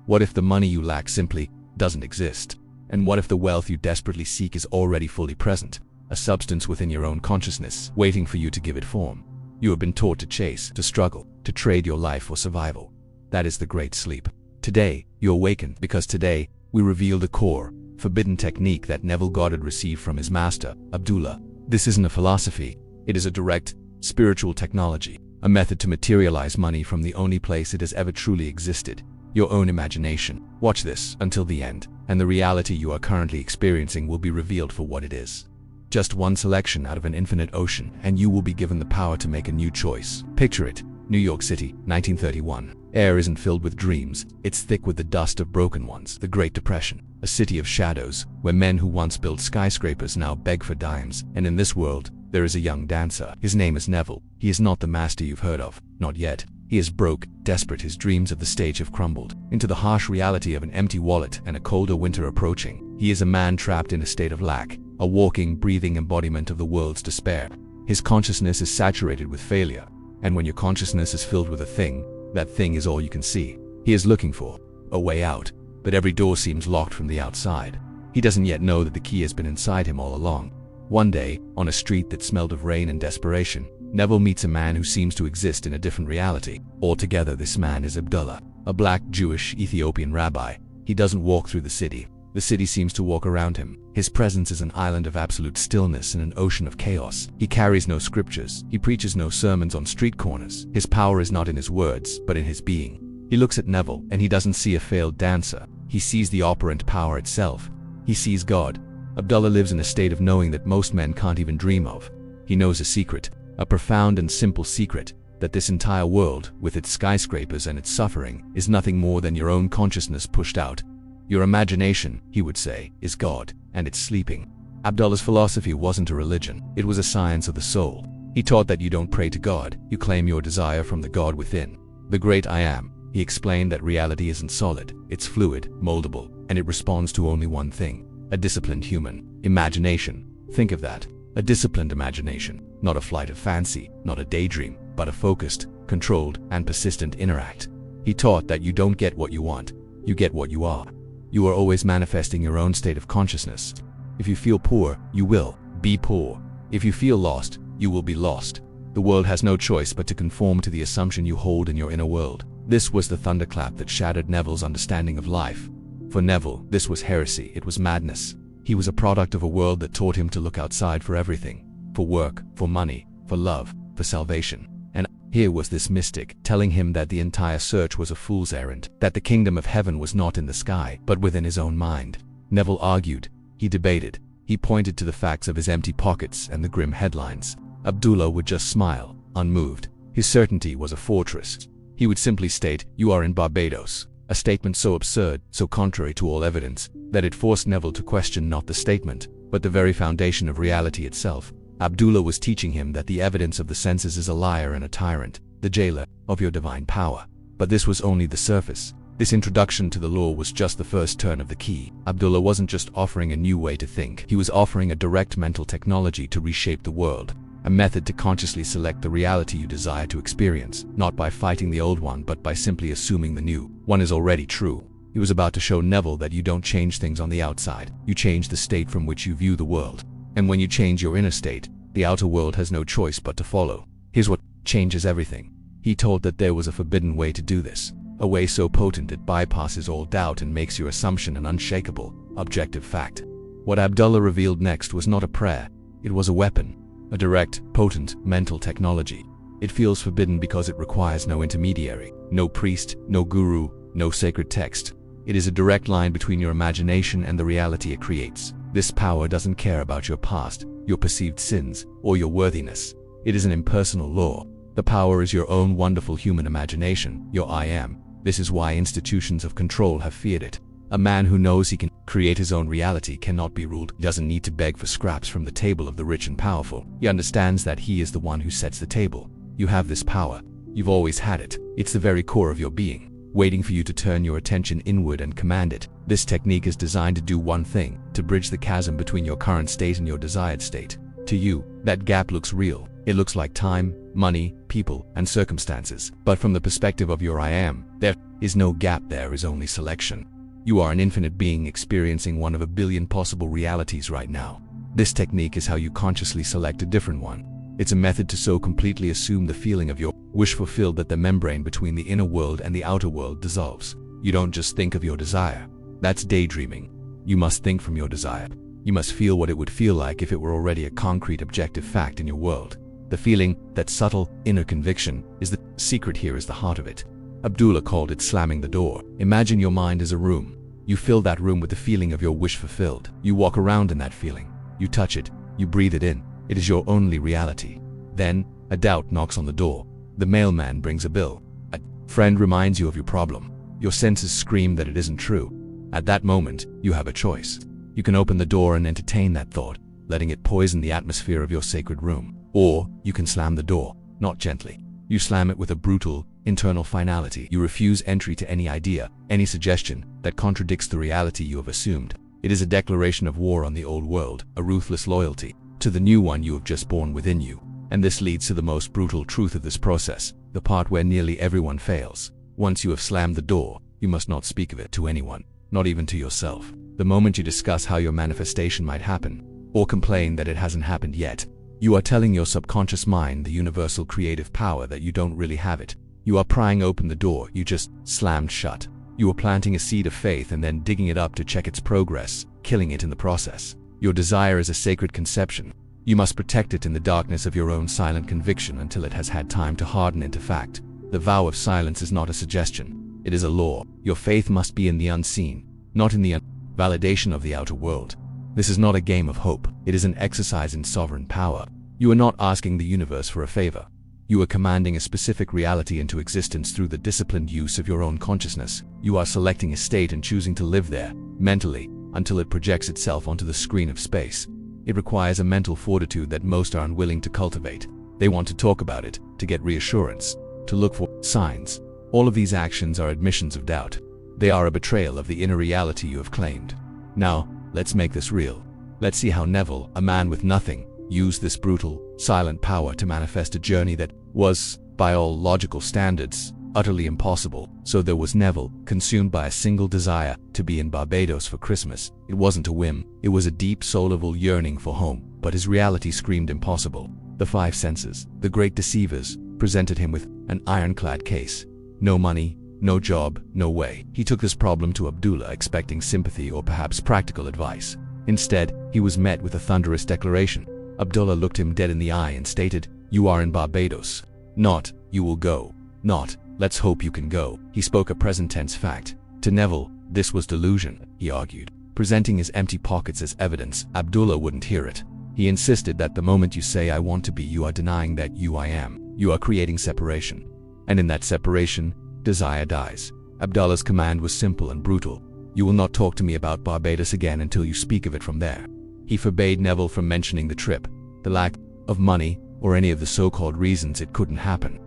What if the money you lack simply doesn't exist? And what if the wealth you desperately seek is already fully present, a substance within your own consciousness, waiting for you to give it form? You have been taught to chase, to struggle, to trade your life for survival. That is the great sleep. Today, you awakened because today, we reveal the core, forbidden technique that Neville Goddard received from his master, Abdullah. This isn't a philosophy, it is a direct, spiritual technology, a method to materialize money from the only place it has ever truly existed, your own imagination. Watch this until the end, and the reality you are currently experiencing will be revealed for what it is. Just one selection out of an infinite ocean, and you will be given the power to make a new choice. Picture it, New York City, 1931. Air isn't filled with dreams, it's thick with the dust of broken ones. The Great Depression, a city of shadows, where men who once built skyscrapers now beg for dimes. And in this world, there is a young dancer. His name is Neville. He is not the master you've heard of, not yet. He is broke, desperate. His dreams of the stage have crumbled into the harsh reality of an empty wallet and a colder winter approaching. He is a man trapped in a state of lack, a walking, breathing embodiment of the world's despair. His consciousness is saturated with failure, and when your consciousness is filled with a thing, that thing is all you can see. He is looking for a way out, but every door seems locked from the outside. He doesn't yet know that the key has been inside him all along. One day, on a street that smelled of rain and desperation, Neville meets a man who seems to exist in a different reality. Altogether, this man is Abdullah, a black Jewish Ethiopian rabbi. He doesn't walk through the city. The city seems to walk around him. His presence is an island of absolute stillness in an ocean of chaos. He carries no scriptures. He preaches no sermons on street corners. His power is not in his words, but in his being. He looks at Neville, and he doesn't see a failed dancer. He sees the operant power itself. He sees God. Abdullah lives in a state of knowing that most men can't even dream of. He knows a secret, a profound and simple secret, that this entire world, with its skyscrapers and its suffering, is nothing more than your own consciousness pushed out. Your imagination, he would say, is God, and it's sleeping. Abdullah's philosophy wasn't a religion, it was a science of the soul. He taught that you don't pray to God, you claim your desire from the God within. The great I Am. He explained that reality isn't solid, it's fluid, moldable, and it responds to only one thing: a disciplined human imagination. Think of that. A disciplined imagination, not a flight of fancy, not a daydream, but a focused, controlled, and persistent inner act. He taught that you don't get what you want, you get what you are. You are always manifesting your own state of consciousness. If you feel poor, you will be poor. If you feel lost, you will be lost. The world has no choice but to conform to the assumption you hold in your inner world. This was the thunderclap that shattered Neville's understanding of life. For Neville, this was heresy, it was madness. He was a product of a world that taught him to look outside for everything. For work, for money, for love, for salvation. And here was this mystic, telling him that the entire search was a fool's errand, that the kingdom of heaven was not in the sky, but within his own mind. Neville argued, he debated, he pointed to the facts of his empty pockets and the grim headlines. Abdullah would just smile, unmoved. His certainty was a fortress. He would simply state, "You are in Barbados." A statement so absurd, so contrary to all evidence, that it forced Neville to question not the statement, but the very foundation of reality itself. Abdullah was teaching him that the evidence of the senses is a liar and a tyrant, the jailer of your divine power. But this was only the surface. This introduction to the law was just the first turn of the key. Abdullah wasn't just offering a new way to think, he was offering a direct mental technology to reshape the world. A method to consciously select the reality you desire to experience, not by fighting the old one but by simply assuming the new one is already true. He was about to show Neville that you don't change things on the outside, you change the state from which you view the world. And when you change your inner state, the outer world has no choice but to follow. Here's what changes everything. He told that there was a forbidden way to do this, a way so potent it bypasses all doubt and makes your assumption an unshakable, objective fact. What Abdullah revealed next was not a prayer, it was a weapon. A direct, potent, mental technology. It feels forbidden because it requires no intermediary, no priest, no guru, no sacred text. It is a direct line between your imagination and the reality it creates. This power doesn't care about your past, your perceived sins, or your worthiness. It is an impersonal law. The power is your own wonderful human imagination, your I Am. This is why institutions of control have feared it. A man who knows he can create his own reality cannot be ruled. He doesn't need to beg for scraps from the table of the rich and powerful. He understands that he is the one who sets the table. You have this power. You've always had it. It's the very core of your being, waiting for you to turn your attention inward and command it. This technique is designed to do one thing, to bridge the chasm between your current state and your desired state. To you, that gap looks real. It looks like time, money, people, and circumstances. But from the perspective of your I am, there is no gap, there is only selection. You are an infinite being experiencing one of a billion possible realities right now. This technique is how you consciously select a different one. It's a method to so completely assume the feeling of your wish fulfilled that the membrane between the inner world and the outer world dissolves. You don't just think of your desire. That's daydreaming. You must think from your desire. You must feel what it would feel like if it were already a concrete objective fact in your world. The feeling, that subtle, inner conviction, is the secret. Here is the heart of it. Abdullah called it slamming the door. Imagine your mind as a room. You fill that room with the feeling of your wish fulfilled. You walk around in that feeling. You touch it. You breathe it in. It is your only reality. Then, a doubt knocks on the door. The mailman brings a bill. A friend reminds you of your problem. Your senses scream that it isn't true. At that moment, you have a choice. You can open the door and entertain that thought, letting it poison the atmosphere of your sacred room. Or, you can slam the door, not gently. You slam it with a brutal, internal finality. You refuse entry to any idea, any suggestion that contradicts the reality you have assumed. It is a declaration of war on the old world, a ruthless loyalty to the new one you have just born within you. And this leads to the most brutal truth of this process, the part where nearly everyone fails. Once you have slammed the door, you must not speak of it to anyone, not even to yourself. The moment you discuss how your manifestation might happen, or complain that it hasn't happened yet, you are telling your subconscious mind, the universal creative power, that you don't really have it. You are prying open the door you just slammed shut. You are planting a seed of faith and then digging it up to check its progress, killing it in the process. Your desire is a sacred conception. You must protect it in the darkness of your own silent conviction until it has had time to harden into fact. The vow of silence is not a suggestion. It is a law. Your faith must be in the unseen, not in the validation of the outer world. This is not a game of hope. It is an exercise in sovereign power. You are not asking the universe for a favor. You are commanding a specific reality into existence through the disciplined use of your own consciousness. You are selecting a state and choosing to live there, mentally, until it projects itself onto the screen of space. It requires a mental fortitude that most are unwilling to cultivate. They want to talk about it, to get reassurance, to look for signs. All of these actions are admissions of doubt. They are a betrayal of the inner reality you have claimed. Now, let's make this real. Let's see how Neville, a man with nothing, used this brutal, silent power to manifest a journey that was, by all logical standards, utterly impossible. So there was Neville, consumed by a single desire, to be in Barbados for Christmas. It wasn't a whim, it was a deep soulful yearning for home, but his reality screamed impossible. The five senses, the great deceivers, presented him with an ironclad case. No money, no job, no way. He took this problem to Abdullah expecting sympathy or perhaps practical advice. Instead, he was met with a thunderous declaration. Abdullah looked him dead in the eye and stated, "You are in Barbados. Not, you will go. Not, let's hope you can go." He spoke a present tense fact. To Neville, this was delusion, he argued. Presenting his empty pockets as evidence, Abdullah wouldn't hear it. He insisted that the moment you say "I want to be," you are denying that you "I am." You are creating separation. And in that separation, desire dies. Abdullah's command was simple and brutal. You will not talk to me about Barbados again until you speak of it from there. He forbade Neville from mentioning the trip, the lack of money, or any of the so-called reasons it couldn't happen.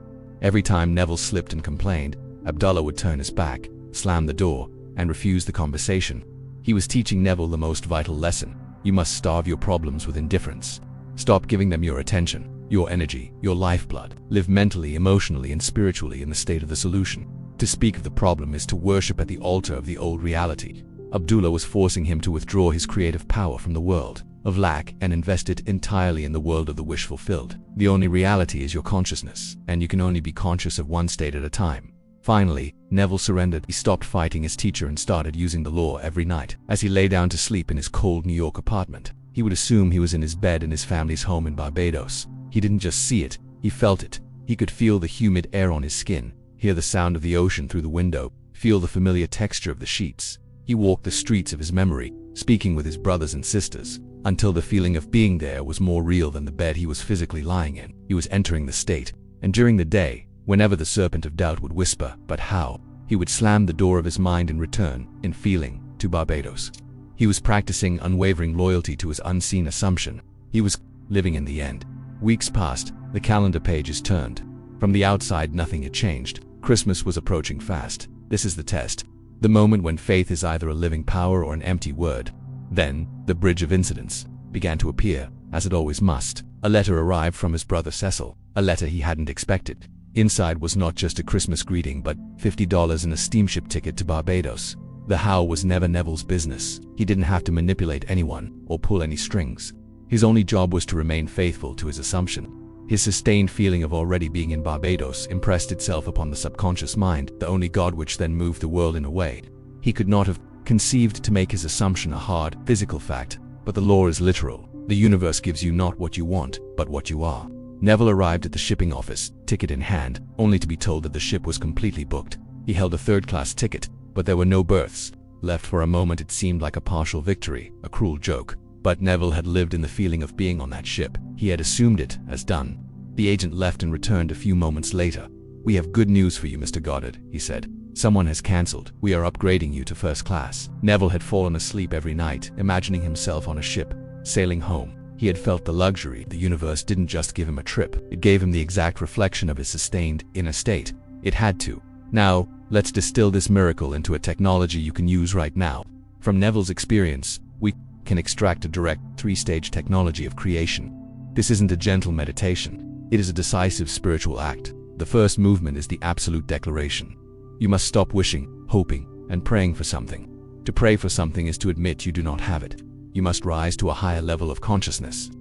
Every time Neville slipped and complained, Abdullah would turn his back, slam the door, and refuse the conversation. He was teaching Neville the most vital lesson. You must starve your problems with indifference. Stop giving them your attention, your energy, your lifeblood. Live mentally, emotionally, and spiritually in the state of the solution. To speak of the problem is to worship at the altar of the old reality. Abdullah was forcing him to withdraw his creative power from the world of lack and invest it entirely in the world of the wish fulfilled. The only reality is your consciousness, and you can only be conscious of one state at a time. Finally, Neville surrendered. He stopped fighting his teacher and started using the law every night. As he lay down to sleep in his cold New York apartment, he would assume he was in his bed in his family's home in Barbados. He didn't just see it, he felt it. He could feel the humid air on his skin, hear the sound of the ocean through the window, feel the familiar texture of the sheets. He walked the streets of his memory, speaking with his brothers and sisters, until the feeling of being there was more real than the bed he was physically lying in. He was entering the state, and during the day, whenever the serpent of doubt would whisper, "But how?" he would slam the door of his mind in return, in feeling, to Barbados. He was practicing unwavering loyalty to his unseen assumption. He was living in the end. Weeks passed, the calendar pages turned. From the outside, nothing had changed. Christmas was approaching fast. This is the test. The moment when faith is either a living power or an empty word. Then, the bridge of incidents began to appear. as it always must. A letter arrived from his brother Cecil, a letter he hadn't expected. Inside was not just a Christmas greeting but $50 and a steamship ticket to Barbados. The how was never Neville's business. He didn't have to manipulate anyone or pull any strings. His only job was to remain faithful to his assumption. His sustained feeling of already being in Barbados impressed itself upon the subconscious mind, the only God which then moved the world in a way he could not have conceived, to make his assumption a hard, physical fact. But the law is literal. The universe gives you not what you want, but what you are. Neville arrived at the shipping office, ticket in hand, only to be told that the ship was completely booked. He held a third-class ticket, but there were no berths left. For a moment it seemed like a partial victory, a cruel joke. But Neville had lived in the feeling of being on that ship. He had assumed it as done. The agent left and returned a few moments later. "We have good news for you, Mr. Goddard," he said. "Someone has cancelled. We are upgrading you to first class." Neville had fallen asleep every night, imagining himself on a ship, sailing home. He had felt the luxury. The universe didn't just give him a trip. It gave him the exact reflection of his sustained inner state. It had to. Now, let's distill this miracle into a technology you can use right now. From Neville's experience, we can extract a direct, three-stage technology of creation. This isn't a gentle meditation. It is a decisive spiritual act. The first movement is the absolute declaration. You must stop wishing, hoping, and praying for something. To pray for something is to admit you do not have it. You must rise to a higher level of consciousness.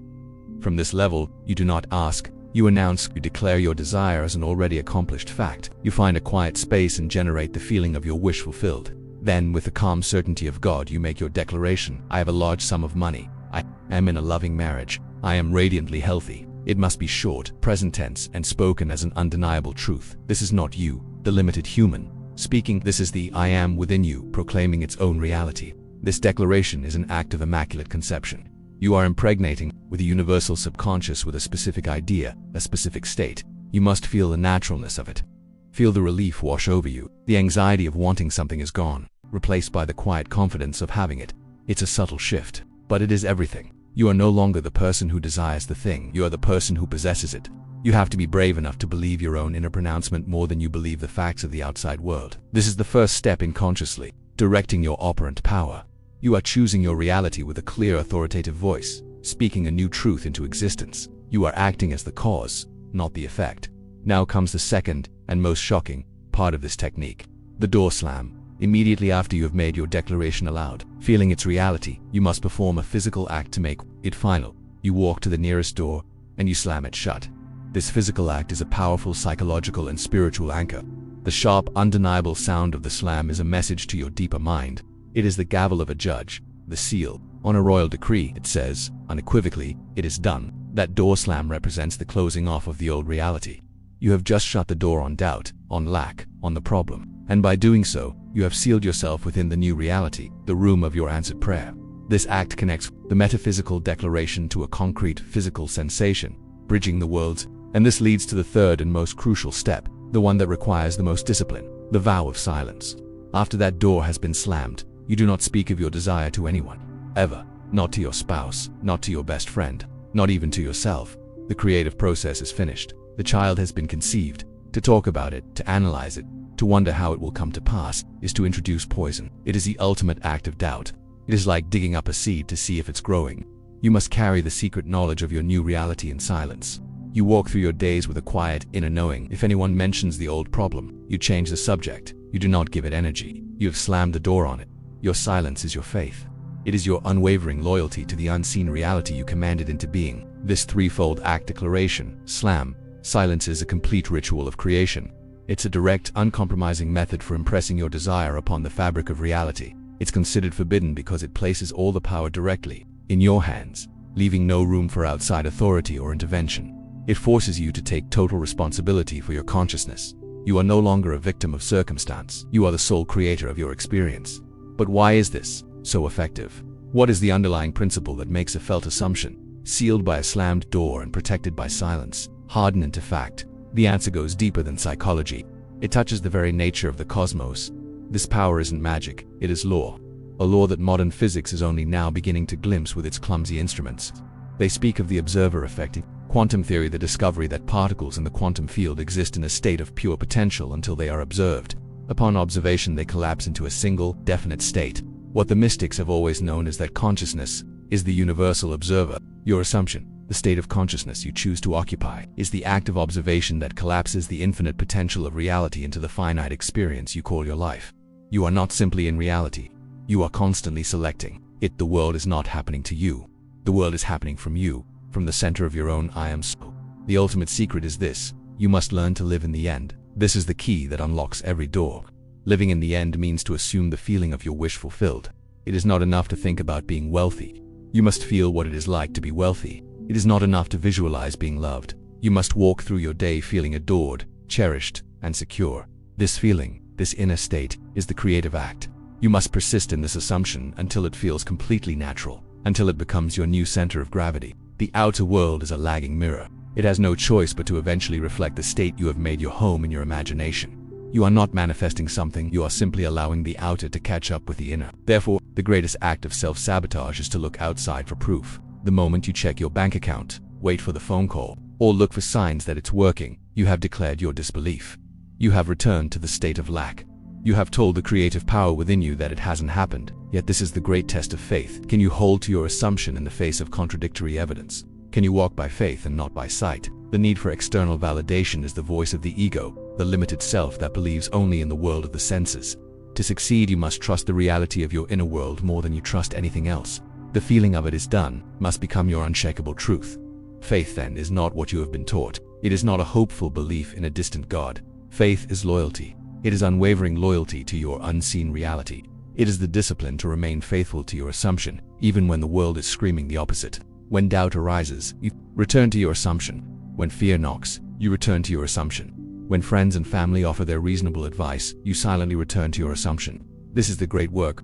From this level, you do not ask, you announce, you declare your desire as an already accomplished fact. You find a quiet space and generate the feeling of your wish fulfilled. Then, with the calm certainty of God, you make your declaration. I have a large sum of money. I am in a loving marriage. I am radiantly healthy. It must be short, present tense, and spoken as an undeniable truth. This is not you, the limited human, speaking. This is the I am within you, proclaiming its own reality. This declaration is an act of immaculate conception. You are impregnating with the universal subconscious with a specific idea, a specific state. You must feel the naturalness of it. Feel the relief wash over you. The anxiety of wanting something is gone, replaced by the quiet confidence of having it. It's a subtle shift, but it is everything. You are no longer the person who desires the thing. You are the person who possesses it. You have to be brave enough to believe your own inner pronouncement more than you believe the facts of the outside world. This is the first step in consciously directing your operant power. You are choosing your reality with a clear, authoritative voice, speaking a new truth into existence. You are acting as the cause, not the effect. Now comes the second and most shocking part of this technique: the door slam. Immediately after you have made your declaration aloud, feeling its reality, you must perform a physical act to make it final. You walk to the nearest door and you slam it shut. This physical act is a powerful psychological and spiritual anchor. The sharp, undeniable sound of the slam is a message to your deeper mind. It is the gavel of a judge, the seal on a royal decree. It says, unequivocally, it is done. That door slam represents the closing off of the old reality. You have just shut the door on doubt, on lack, on the problem. And by doing so, you have sealed yourself within the new reality, the room of your answered prayer. This act connects the metaphysical declaration to a concrete physical sensation, bridging the worlds. And this leads to the third and most crucial step, the one that requires the most discipline, the vow of silence. After that door has been slammed, you do not speak of your desire to anyone, ever. Not to your spouse, not to your best friend, not even to yourself. The creative process is finished. The child has been conceived. To talk about it, to analyze it, to wonder how it will come to pass, is to introduce poison. It is the ultimate act of doubt. It is like digging up a seed to see if it's growing. You must carry the secret knowledge of your new reality in silence. You walk through your days with a quiet inner knowing. If anyone mentions the old problem, you change the subject. You do not give it energy. You have slammed the door on it. Your silence is your faith. It is your unwavering loyalty to the unseen reality you commanded into being. This threefold act declaration, slam, silence, is a complete ritual of creation. It's a direct, uncompromising method for impressing your desire upon the fabric of reality. It's considered forbidden because it places all the power directly in your hands, leaving no room for outside authority or intervention. It forces you to take total responsibility for your consciousness. You are no longer a victim of circumstance. You are the sole creator of your experience. But why is this so effective? What is the underlying principle that makes a felt assumption, sealed by a slammed door and protected by silence, harden into fact? The answer goes deeper than psychology. It touches the very nature of the cosmos. This power isn't magic, it is law. A law that modern physics is only now beginning to glimpse with its clumsy instruments. They speak of the observer effect in quantum theory, the discovery that particles in the quantum field exist in a state of pure potential until they are observed. Upon observation, they collapse into a single, definite state. What the mystics have always known is that consciousness is the universal observer, Your assumption, the state of consciousness you choose to occupy, is the active observation that collapses the infinite potential of reality into the finite experience you call your life. You are not simply in reality. You are constantly selecting it. The world is not happening to you. The world is happening from you, from the center of your own I am soul. The ultimate secret is this: you must learn to live in the end. This is the key that unlocks every door. Living in the end means to assume the feeling of your wish fulfilled. It is not enough to think about being wealthy. You must feel what it is like to be wealthy. It is not enough to visualize being loved. You must walk through your day feeling adored, cherished, and secure. This feeling, this inner state, is the creative act. You must persist in this assumption until it feels completely natural, until it becomes your new center of gravity. The outer world is a lagging mirror. It has no choice but to eventually reflect the state you have made your home in your imagination. You are not manifesting something, you are simply allowing the outer to catch up with the inner. Therefore, the greatest act of self-sabotage is to look outside for proof. The moment you check your bank account, wait for the phone call, or look for signs that it's working, you have declared your disbelief. You have returned to the state of lack. You have told the creative power within you that it hasn't happened. Yet this is the great test of faith. Can you hold to your assumption in the face of contradictory evidence? Can you walk by faith and not by sight? The need for external validation is the voice of the ego, the limited self that believes only in the world of the senses. To succeed, you must trust the reality of your inner world more than you trust anything else. The feeling of it is done must become your unshakable truth. Faith, then, is not what you have been taught. It is not a hopeful belief in a distant God. Faith is loyalty. It is unwavering loyalty to your unseen reality. It is the discipline to remain faithful to your assumption, even when the world is screaming the opposite. When doubt arises, you return to your assumption. When fear knocks, you return to your assumption. When friends and family offer their reasonable advice, you silently return to your assumption. This is the great work: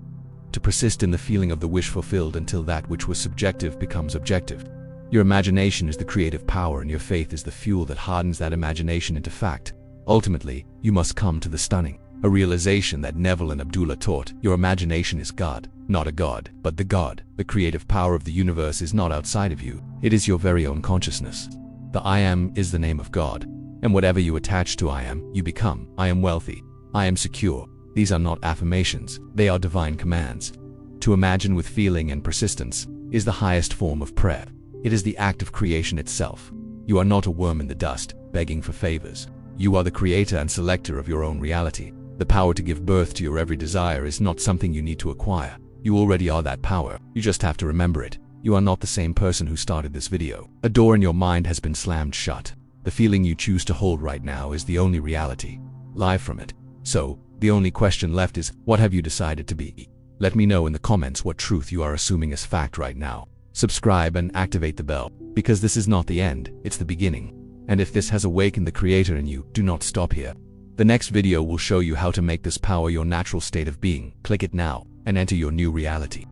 to persist in the feeling of the wish fulfilled until that which was subjective becomes objective. Your imagination is the creative power, and your faith is the fuel that hardens that imagination into fact. Ultimately, you must come to the stunning, a realization that Neville and Abdullah taught. Your imagination is God, not a god, but the God. The creative power of the universe is not outside of you. It is your very own consciousness. The I am is the name of God, and whatever you attach to I am, you become. I am wealthy. I am secure. These are not affirmations, they are divine commands. To imagine with feeling and persistence is the highest form of prayer. It is the act of creation itself. You are not a worm in the dust, begging for favors. You are the creator and selector of your own reality. The power to give birth to your every desire is not something you need to acquire. You already are that power. You just have to remember it. You are not the same person who started this video. A door in your mind has been slammed shut. The feeling you choose to hold right now is the only reality. Live from it. So, the only question left is, what have you decided to be? Let me know in the comments what truth you are assuming as fact right now. Subscribe and activate the bell, because this is not the end, it's the beginning. And if this has awakened the creator in you, do not stop here. The next video will show you how to make this power your natural state of being. Click it now and enter your new reality.